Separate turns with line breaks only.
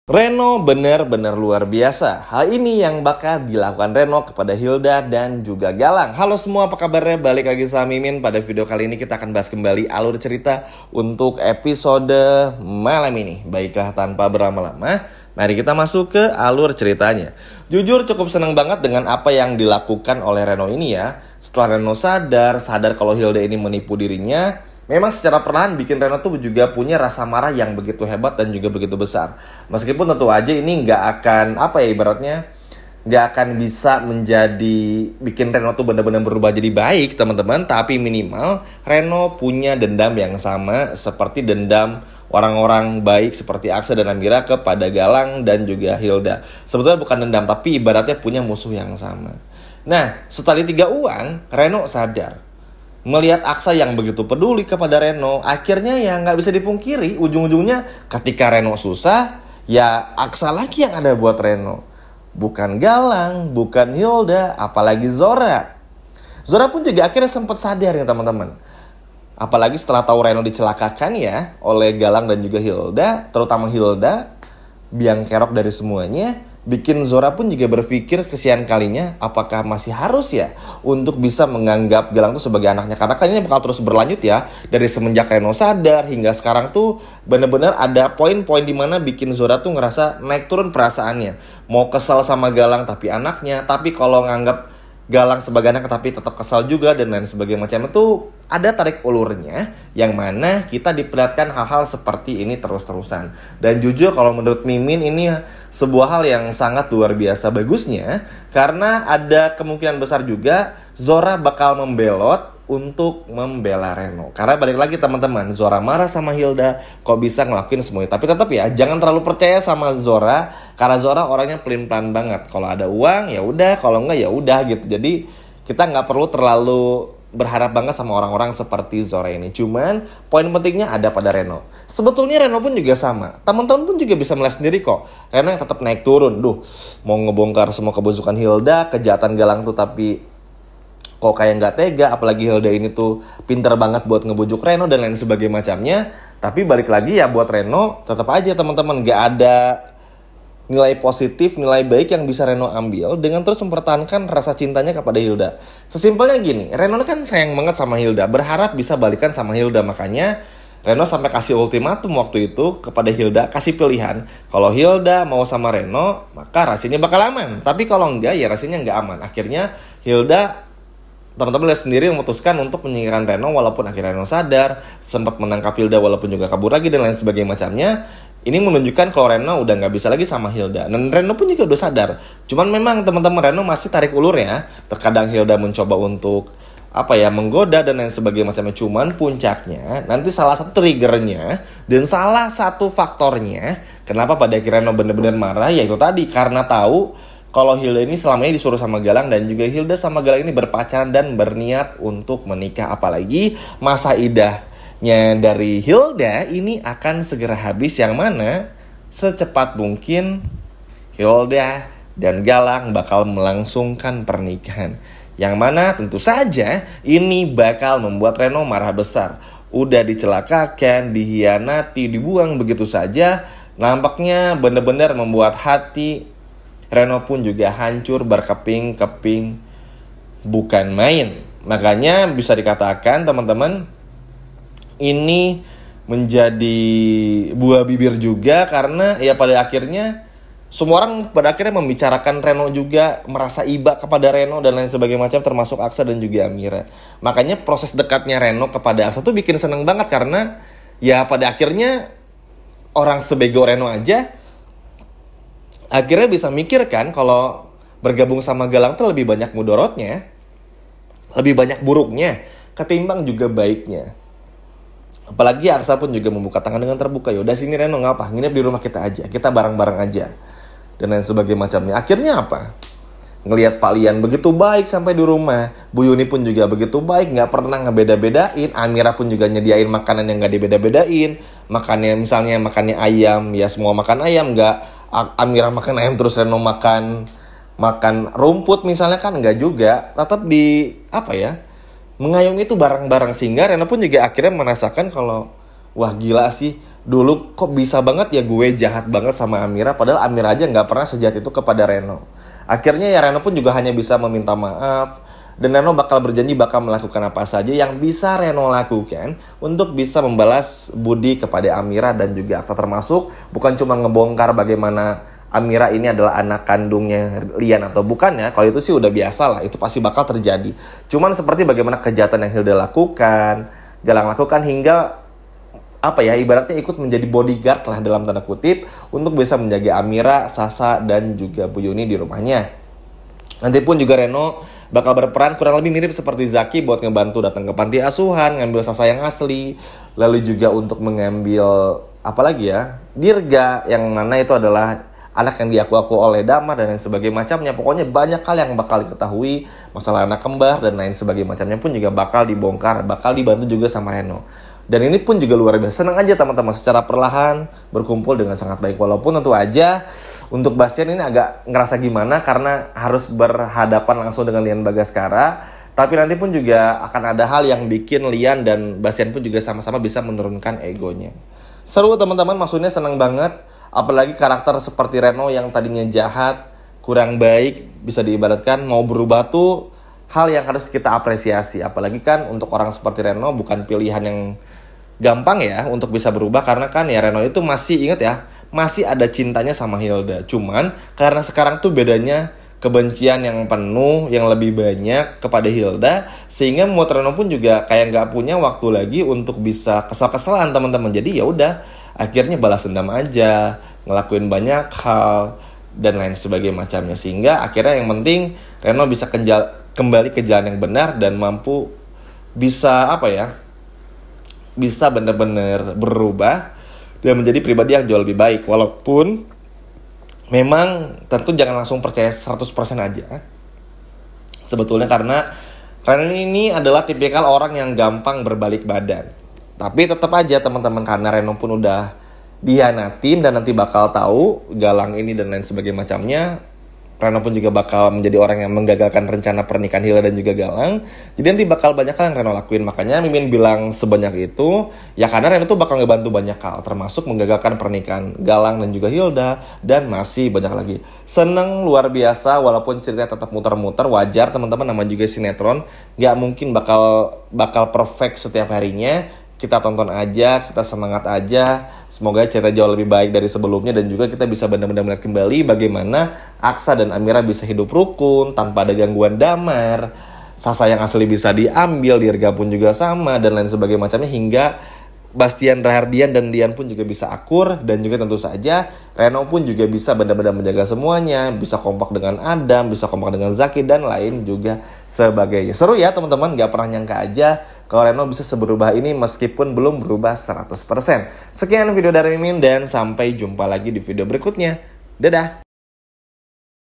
Reno benar-benar luar biasa. Hal ini yang bakal dilakukan Reno kepada Hilda dan juga Galang. Halo semua, apa kabarnya? Balik lagi sama Mimin. Pada video kali ini kita akan bahas kembali alur cerita untuk episode malam ini. Baiklah, tanpa berlama-lama, mari kita masuk ke alur ceritanya. Jujur cukup senang banget dengan apa yang dilakukan oleh Reno ini ya. Setelah Reno sadar kalau Hilda ini menipu dirinya, memang secara perlahan bikin Reno tuh juga punya rasa marah yang begitu hebat dan juga begitu besar. Meskipun tentu aja ini nggak akan, ibaratnya nggak akan bisa menjadi bikin Reno tuh benar-benar berubah jadi baik teman-teman. Tapi minimal Reno punya dendam yang sama seperti dendam orang-orang baik seperti Aksa dan Amira kepada Galang dan juga Hilda. Sebetulnya bukan dendam, tapi ibaratnya punya musuh yang sama. Nah, setelah tiga uang, Reno sadar. Melihat Aksa yang begitu peduli kepada Reno, akhirnya ya nggak bisa dipungkiri, ujung-ujungnya ketika Reno susah, ya Aksa lagi yang ada buat Reno. Bukan Galang, bukan Hilda, apalagi Zora. Zora pun juga akhirnya sempat sadar ya teman-teman. Apalagi setelah tahu Reno dicelakakan ya oleh Galang dan juga Hilda, terutama Hilda, biang kerok dari semuanya. Bikin Zora pun juga berpikir kesian kalinya, apakah masih harus ya untuk bisa menganggap Galang tuh sebagai anaknya. Karena kan ini bakal terus berlanjut ya. Dari semenjak Reno sadar hingga sekarang tuh bener-bener ada poin-poin dimana bikin Zora tuh ngerasa naik turun perasaannya. Mau kesal sama Galang tapi anaknya, tapi kalau nganggap Galang sebagai anak tapi tetap kesal juga dan lain sebagainya macam itu. Ada tarik ulurnya yang mana kita diperlihatkan hal-hal seperti ini terus-terusan. Dan jujur kalau menurut Mimin ini sebuah hal yang sangat luar biasa bagusnya. Karena ada kemungkinan besar juga Zora bakal membelot untuk membela Reno. Karena balik lagi teman-teman, Zora marah sama Hilda kok bisa ngelakuin semuanya. Tapi tetap ya, jangan terlalu percaya sama Zora. Karena Zora orangnya pelin-pelan banget. Kalau ada uang ya udah, kalau enggak ya udah gitu. Jadi kita nggak perlu terlalu berharap banget sama orang-orang seperti Zora ini. Cuman poin pentingnya ada pada Reno. Sebetulnya Reno pun juga sama. Teman-teman pun juga bisa melihat sendiri kok. Reno yang tetap naik turun. Mau ngebongkar semua kebusukan Hilda, kejahatan Galang tuh tapi kok kayak nggak tega. Apalagi Hilda ini tuh pinter banget buat ngebujuk Reno dan lain sebagainya macamnya. Tapi balik lagi ya buat Reno tetap aja teman-teman nggak ada nilai positif, nilai baik yang bisa Reno ambil dengan terus mempertahankan rasa cintanya kepada Hilda. Sesimpelnya gini, Reno kan sayang banget sama Hilda, berharap bisa balikan sama Hilda. Makanya Reno sampai kasih ultimatum waktu itu kepada Hilda, kasih pilihan. Kalau Hilda mau sama Reno, maka rasanya bakal aman. Tapi kalau enggak, ya rasanya enggak aman. Akhirnya Hilda, teman-teman lihat sendiri, memutuskan untuk menyingkirkan Reno walaupun akhirnya Reno sadar, sempat menangkap Hilda walaupun juga kabur lagi dan lain sebagainya macamnya. Ini menunjukkan kalau Reno udah nggak bisa lagi sama Hilda. Dan Reno pun juga udah sadar. Cuman memang teman-teman Reno masih tarik ulur ya. Terkadang Hilda mencoba untuk menggoda dan lain sebagainya macamnya. Cuman puncaknya nanti salah satu triggernya dan salah satu faktornya kenapa pada akhirnya Reno bener-bener marah, yaitu tadi karena tahu kalau Hilda ini selama ini disuruh sama Galang dan juga Hilda sama Galang ini berpacaran dan berniat untuk menikah. Apalagi masa idahnya dari Hilda ini akan segera habis, yang mana secepat mungkin Hilda dan Galang bakal melangsungkan pernikahan. Yang mana tentu saja ini bakal membuat Reno marah besar. Udah dicelakakan, dihianati, dibuang begitu saja. Nampaknya benar-benar membuat hati Reno pun juga hancur berkeping-keping, bukan main. Makanya bisa dikatakan teman-teman, ini menjadi buah bibir juga karena ya pada akhirnya semua orang pada akhirnya membicarakan Reno juga, merasa iba kepada Reno dan lain sebagainya macam, termasuk Aksa dan juga Amira. Makanya proses dekatnya Reno kepada Aksa tuh bikin seneng banget karena ya pada akhirnya orang sebego Reno aja akhirnya bisa mikir kan kalau bergabung sama Galang tuh lebih banyak mudorotnya, lebih banyak buruknya ketimbang juga baiknya. Apalagi Aksa pun juga membuka tangan dengan terbuka. Yaudah sini Reno, ngapa? Nginep di rumah kita aja. Kita bareng-bareng aja. Dan lain sebagainya macamnya. Akhirnya apa? Ngelihat Pak Lian begitu baik sampai di rumah. Bu Yuni pun juga begitu baik. Gak pernah ngebeda-bedain. Amira pun juga nyediain makanan yang gak dibeda-bedain. Makannya misalnya makannya ayam. Ya semua makan ayam. Gak Amira makan ayam terus Reno makan rumput misalnya kan. Gak juga. Tetap di mengayomi itu bareng-bareng. Sehingga Reno pun juga akhirnya merasakan kalau wah gila sih, dulu kok bisa banget ya gue jahat banget sama Amira, padahal Amira aja nggak pernah sejahat itu kepada Reno. Akhirnya ya Reno pun juga hanya bisa meminta maaf, dan Reno bakal berjanji bakal melakukan apa saja yang bisa Reno lakukan untuk bisa membalas budi kepada Amira dan juga Aksa, termasuk bukan cuma ngebongkar bagaimana Amira ini adalah anak kandungnya Lian atau bukan ya. Kalau itu sih udah biasa lah, itu pasti bakal terjadi. Cuman seperti bagaimana kejahatan yang Hilda lakukan, Galang lakukan, hingga apa ya, ibaratnya ikut menjadi bodyguard lah dalam tanda kutip untuk bisa menjaga Amira, Sasa, dan juga Bu Yuni di rumahnya. Nanti pun juga Reno bakal berperan kurang lebih mirip seperti Zaki buat ngebantu datang ke panti asuhan, ngambil Sasa yang asli, lalu juga untuk mengambil apalagi ya, Dirga yang mana itu adalah anak yang diaku-aku oleh Damar dan lain sebagainya macamnya. Pokoknya banyak hal yang bakal diketahui, masalah anak kembar dan lain sebagainya macamnya pun juga bakal dibongkar, bakal dibantu juga sama Reno. Dan ini pun juga luar biasa, senang aja teman-teman secara perlahan berkumpul dengan sangat baik. Walaupun tentu aja untuk Bastian ini agak ngerasa gimana karena harus berhadapan langsung dengan Lian Bagaskara. Tapi nanti pun juga akan ada hal yang bikin Lian dan Bastian pun juga sama-sama bisa menurunkan egonya. Seru teman-teman, maksudnya senang banget. Apalagi karakter seperti Reno yang tadinya jahat, kurang baik, bisa diibaratkan mau berubah tuh hal yang harus kita apresiasi. Apalagi kan untuk orang seperti Reno bukan pilihan yang gampang ya untuk bisa berubah, karena kan ya Reno itu masih, ingat ya, masih ada cintanya sama Hilda. Cuman karena sekarang tuh bedanya kebencian yang penuh, yang lebih banyak kepada Hilda, sehingga membuat Reno pun juga kayak nggak punya waktu lagi untuk bisa kesal-kesalan teman-teman. Jadi ya udah, akhirnya balas dendam aja, ngelakuin banyak hal dan lain sebagainya macamnya, sehingga akhirnya yang penting Reno bisa kembali ke jalan yang benar dan mampu bisa apa ya, bisa benar-benar berubah dan menjadi pribadi yang jauh lebih baik. Walaupun memang tentu jangan langsung percaya 100% aja sebetulnya, karena Reno ini adalah tipikal orang yang gampang berbalik badan. Tapi tetap aja teman-teman, karena Reno pun udah dihianatin dan nanti bakal tahu Galang ini dan lain sebagainya macamnya, Reno pun juga bakal menjadi orang yang menggagalkan rencana pernikahan Hilda dan juga Galang. Jadi nanti bakal banyak hal yang Reno lakuin. Makanya Mimin bilang sebanyak itu ya karena Reno tuh bakal ngebantu banyak hal, termasuk menggagalkan pernikahan Galang dan juga Hilda, dan masih banyak lagi. Seneng luar biasa, walaupun ceritanya tetap muter-muter, wajar teman-teman, nama juga sinetron, nggak mungkin bakal perfect setiap harinya. Kita tonton aja, kita semangat aja. Semoga cerita jauh lebih baik dari sebelumnya, dan juga kita bisa benar-benar melihat kembali bagaimana Aksa dan Amira bisa hidup rukun tanpa ada gangguan Damar. Sasa yang asli bisa diambil, Dirga pun juga sama, dan lain sebagainya macamnya, hingga Bastian, Rahardian, dan Lian pun juga bisa akur. Dan juga tentu saja Reno pun juga bisa benar-benar menjaga semuanya, bisa kompak dengan Adam, bisa kompak dengan Zaki, dan lain juga sebagainya. Seru ya teman-teman, gak pernah nyangka aja kalau Reno bisa seberubah ini meskipun belum berubah 100%. Sekian video dari Mimin, dan sampai jumpa lagi di video berikutnya. Dadah!